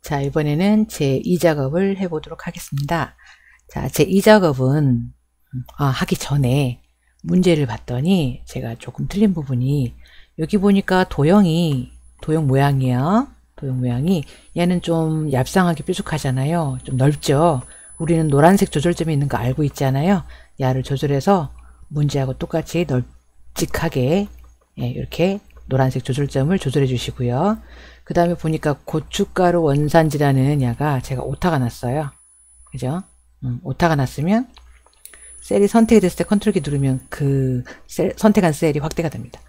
자, 이번에는 제2작업을 해보도록 하겠습니다. 자, 제2작업은 하기 전에 문제를 봤더니 제가 조금 틀린 부분이, 여기 보니까 도형 모양이야. 도형 모양이 얘는 좀 얍상하게 뾰족하잖아요. 좀 넓죠. 우리는 노란색 조절점이 있는 거 알고 있잖아요. 야를 조절해서 문제하고 똑같이 널찍하게 이렇게 노란색 조절점을 조절해 주시고요. 그 다음에 보니까 고춧가루 원산지라는 야가 제가 오타가 났어요. 그죠? 오타가 났으면 셀이 선택이 됐을 때 컨트롤 키 누르면 그 선택한 셀이 확대가 됩니다.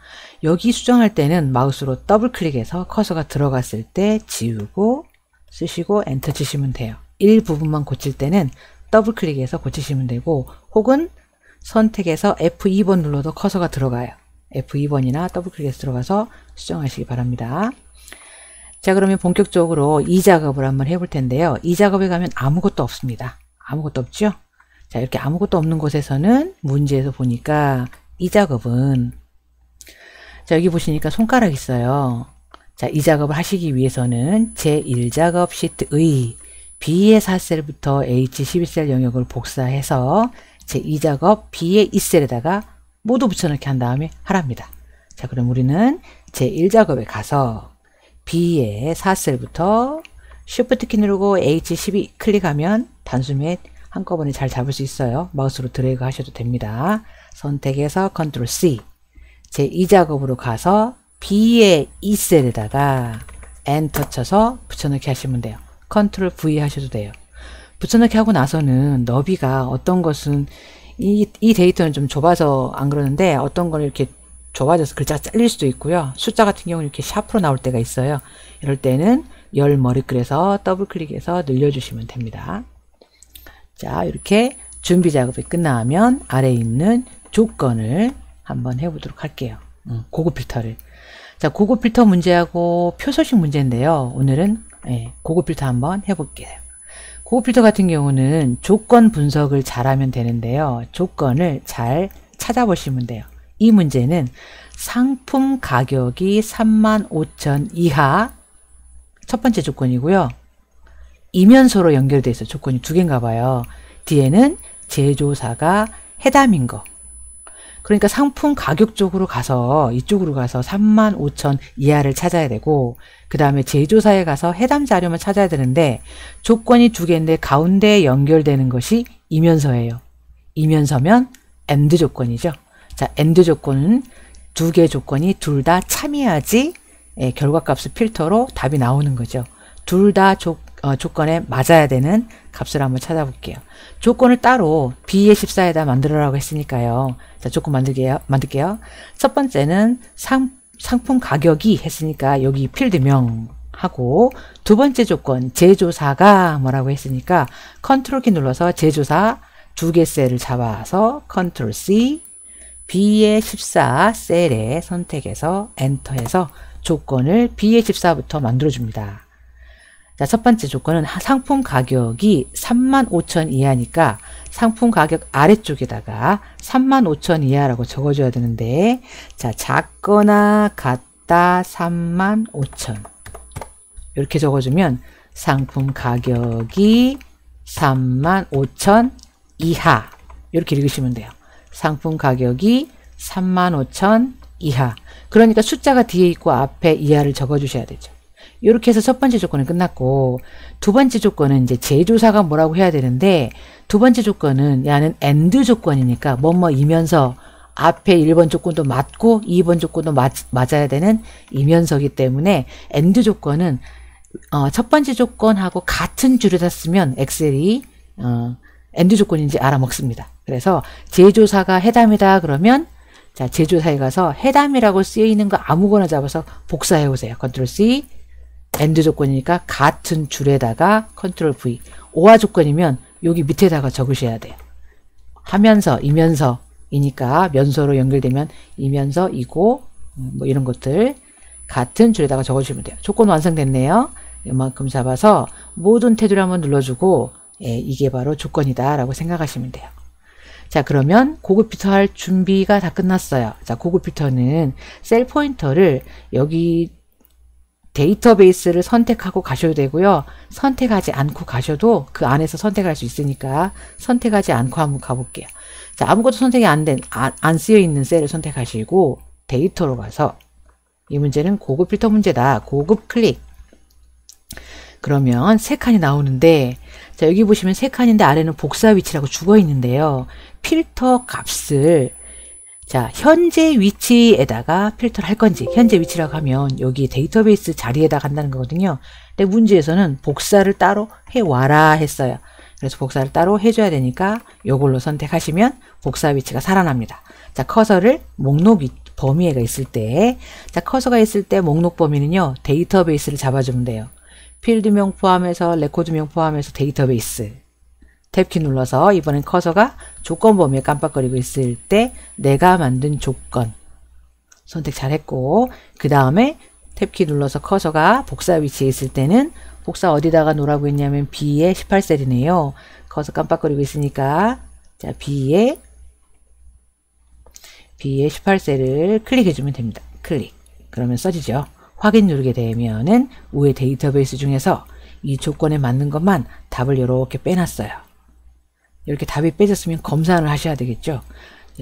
여기 수정할 때는 마우스로 더블 클릭해서 커서가 들어갔을 때 지우고 쓰시고 엔터 치시면 돼요. 일부분만 고칠 때는 더블 클릭해서 고치시면 되고, 혹은 선택해서 F2번 눌러도 커서가 들어가요. F2번이나 더블 클릭해서 들어가서 수정하시기 바랍니다. 자, 그러면 본격적으로 이 작업을 한번 해볼 텐데요. 이 작업에 가면 아무것도 없습니다. 아무것도 없죠? 자, 이렇게 아무것도 없는 곳에서는 문제에서 보니까 이 작업은, 자, 여기 보시니까 손가락 있어요. 자, 이 작업을 하시기 위해서는 제1작업 시트의 B의 4셀부터 H12셀 영역을 복사해서 제2작업 B의 2셀에다가 모두 붙여넣기 한 다음에 하랍니다. 자, 그럼 우리는 제1작업에 가서 B의 4셀부터 Shift 키 누르고 H12 클릭하면 단숨에 한꺼번에 잘 잡을 수 있어요. 마우스로 드래그 하셔도 됩니다. 선택해서 Ctrl C, 제2작업으로 가서 B의 2셀에다가 엔터 쳐서 붙여넣기 하시면 돼요. Ctrl V 하셔도 돼요. 붙여넣기 하고 나서는 너비가 어떤 것은 이 데이터는 좀 좁아서 안 그러는데, 어떤 건 이렇게 좁아져서 글자가 잘릴 수도 있고요. 숫자 같은 경우는 이렇게 샤프로 나올 때가 있어요. 이럴 때는 열 머리글에서 더블 클릭해서 늘려주시면 됩니다. 자, 이렇게 준비 작업이 끝나면 아래에 있는 조건을 한번 해보도록 할게요. 고급 필터를. 자, 고급 필터 문제하고 표소식 문제인데요. 오늘은 고급 필터 한번 해볼게요. 고급 필터 같은 경우는 조건 분석을 잘하면 되는데요. 조건을 잘 찾아보시면 돼요. 이 문제는 상품 가격이 35,000 이하 첫 번째 조건이고요. 이면소로 연결되어 있어요. 조건이 두 개인가 봐요. 뒤에는 제조사가 해담인 거. 그러니까 상품 가격 쪽으로 가서, 이쪽으로 가서 35,000 이하를 찾아야 되고, 그 다음에 제조사에 가서 해담 자료만 찾아야 되는데, 조건이 두 개인데 가운데에 연결되는 것이 이면서예요. 이면서면 AND 조건이죠. 자, AND 조건은 두 개의 조건이 둘 다 참여해야지 결과값을 필터로 답이 나오는 거죠. 둘 다 조건에 맞아야 되는 값을 한번 찾아볼게요. 조건을 따로 B의 14에다 만들어라고 했으니까요. 자, 조건 만들게요. 첫 번째는 상품 가격이 했으니까 여기 필드명 하고, 두 번째 조건 제조사가 뭐라고 했으니까 컨트롤 키 눌러서 제조사 두 개 셀을 잡아서 컨트롤 C, B의 14 셀에 선택해서 엔터해서 조건을 B의 14부터 만들어줍니다. 자, 첫 번째 조건은 상품 가격이 35,000 이하니까 상품 가격 아래쪽에다가 35,000 이하라고 적어줘야 되는데, 자, 작거나 같다 35,000 이렇게 적어주면 상품 가격이 35,000 이하 이렇게 읽으시면 돼요. 상품 가격이 35,000 이하. 그러니까 숫자가 뒤에 있고 앞에 이하를 적어주셔야 되죠. 이렇게 해서 첫 번째 조건은 끝났고, 두 번째 조건은 이제 제조사가 뭐라고 해야 되는데, 두 번째 조건은 야는 AND 조건이니까 뭐뭐이면서 앞에 1번 조건도 맞고 2번 조건도 맞아야 되는 이면서기 때문에 AND 조건은 첫 번째 조건하고 같은 줄에다 쓰면 엑셀이 AND 조건인지 알아먹습니다. 그래서 제조사가 해담이다 그러면, 자, 제조사에 가서 해담이라고 쓰여 있는 거 아무거나 잡아서 복사해 오세요. 컨트롤 C, AND 조건이니까 같은 줄에다가 컨트롤 V. 오화 조건이면 여기 밑에다가 적으셔야 돼요. 하면서, 이면서이니까 면서로 연결되면 이면서이고, 뭐 이런 것들 같은 줄에다가 적어주시면 돼요. 조건 완성됐네요. 이만큼 잡아서 모든 테두리 한번 눌러주고, 이게 바로 조건이다 라고 생각하시면 돼요. 자, 그러면 고급 필터 할 준비가 다 끝났어요. 자, 고급 필터는 셀 포인터를 여기 데이터베이스를 선택하고 가셔도 되고요. 선택하지 않고 가셔도 그 안에서 선택할 수 있으니까 선택하지 않고 한번 가볼게요. 자, 아무것도 선택이 안 쓰여 있는 셀을 선택하시고 데이터로 가서 이 문제는 고급 필터 문제다. 고급 클릭. 그러면 세 칸이 나오는데, 자, 여기 보시면 세 칸인데 아래는 복사 위치라고 죽어 있는데요. 필터 값을, 자, 현재 위치에다가 필터를 할 건지, 현재 위치라고 하면 여기 데이터베이스 자리에다 간다는 거거든요. 근데 문제에서는 복사를 따로 해와라 했어요. 그래서 복사를 따로 해줘야 되니까 요걸로 선택하시면 복사 위치가 살아납니다. 자, 커서를 목록 범위에가 있을 때, 자, 커서가 있을 때 목록 범위는요, 데이터베이스를 잡아주면 돼요. 필드명 포함해서 레코드명 포함해서 데이터베이스. 탭키 눌러서 이번엔 커서가 조건 범위에 깜빡거리고 있을 때 내가 만든 조건 선택 잘했고, 그 다음에 탭키 눌러서 커서가 복사 위치에 있을 때는 복사 어디다가 놓으라고 했냐면 B에 18셀이네요. 커서 깜빡거리고 있으니까 자, B에 18셀을 클릭해주면 됩니다. 클릭. 그러면 써지죠. 확인 누르게 되면은 위에 데이터베이스 중에서 이 조건에 맞는 것만 답을 이렇게 빼놨어요. 이렇게 답이 빼졌으면 검사를 하셔야 되겠죠.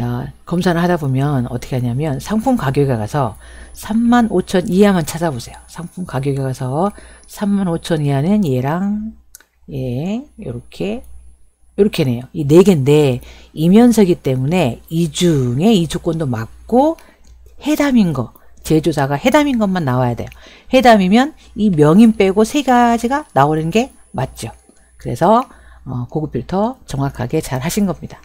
야, 검사를 하다 보면 어떻게 하냐면 상품 가격에 가서 35,000 이하만 찾아보세요. 상품 가격에 가서 35,000 이하는 얘랑 얘 요렇게네요. 이 네 개인데 이면서기 때문에 이 중에 이 조건도 맞고 해담인 거, 제조사가 해담인 것만 나와야 돼요. 해담이면 이 명인 빼고 세 가지가 나오는 게 맞죠. 그래서 고급 필터 정확하게 잘 하신 겁니다.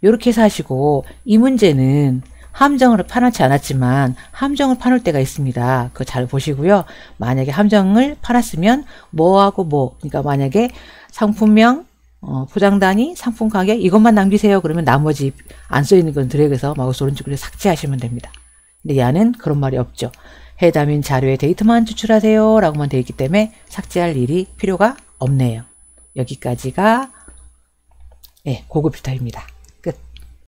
이렇게 해서 하시고, 이 문제는 함정을 파놓지 않았지만 함정을 파놓을 때가 있습니다. 그거 잘 보시고요. 만약에 함정을 팔았으면 뭐하고 뭐, 그러니까 만약에 상품명, 포장 단위, 상품 가격 이것만 남기세요. 그러면 나머지 안 써있는 건 드래그해서 마우스 오른쪽으로 삭제하시면 됩니다. 근데 얘는 그런 말이 없죠. 해담인 자료의 데이터만 추출하세요 라고만 되어 있기 때문에 삭제할 일이 필요가 없네요. 여기까지가 고급 필터입니다.